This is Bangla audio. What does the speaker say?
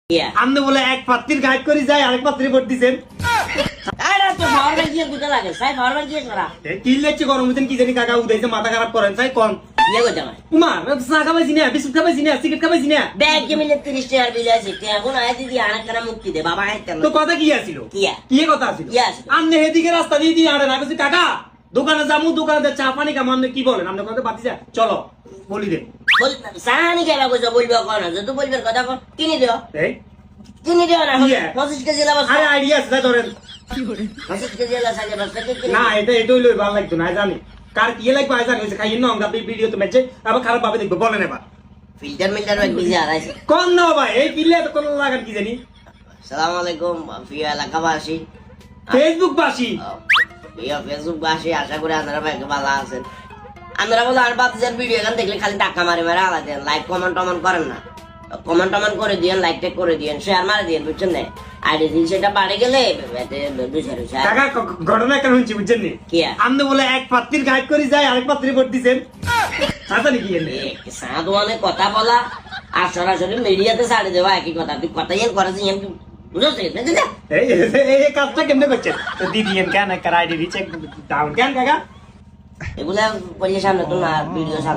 আপনি বলে এক পাত্রীর গাইড করে যায় আরেক পাত্রী ভোট দিচ্ছেন কি লেগছে গরম হইতেন কি জানি কাকা উদাইছে মাথা খারাপ করেন চাই কম উমা চা খাবাইছি না বিস্কুট খাবাইছি না সিগারেট খাবাইছি না তো কথা কি আছিল কি কথা আছিল আপনি এদিকে রাস্তা দিয়ে দিয়ে আড়ে না বলছি কাকা দোকানে যাবো দোকানে চা পানি খাবো আপনি কি বলেন আপনি কথা বাতি যায় চলো বলি দেন সাহানি খেলা কইছো বলবো কোন যত বলবার কথা কোন কিনে দিও কিনে দিও না 25 কেজি লাভ আরে আইডিয়া আছে ধরেন 25 কেজি লাভ সাজে বাস না এটাই লই ভালো লাগতো না জানি কার কি লাগবে আই জানি খাইয়েন না আমরা ভিডিও তো মেচে আবার খারাপ ভাবে দেখবো বলেন এবার ফিল্টার এক বিজি আড়াইছে কোন না ভাই এই কিলে তো কোন লাগান কি জানি আসসালামু আলাইকুম প্রিয় এলাকাবাসী ফেসবুক বাসী প্রিয় ফেসবুক বাসী আশা করি আপনারা ভালো আছেন আপনারা বলো আর বাচ্চাদের ভিডিও এখান দেখলে খালি টাকা মারে মারে আলাদা দেন লাইক কমেন্ট টমেন্ট করেন না কমেন্ট টমেন্ট করে দিয়েন লাইক টেক করে দিয়েন শেয়ার মারে দিয়েন বুঝছেন না আইডি দিন সেটা বাড়ে গেলে কাকা ঘটনা কেন হচ্ছে বুঝছেন নি কি আপনি বলে এক পাত্রীর গাইড করে যায় আরেক পাত্রী ভোট দিচ্ছেন সাথে নাকি সাধুয়ানে কথা বলা আর সরাসরি মিডিয়াতে ছাড়ে দেওয়া একই কথা তুই কথা ইয়েন করেছিস ইয়েন এই কাজটা কেমনে করছেন দিদি কেন একটা আইডি চেক ডাউন কেন কাকা এগুলা করিয়ে সামনে তো না ভিডিও সামনে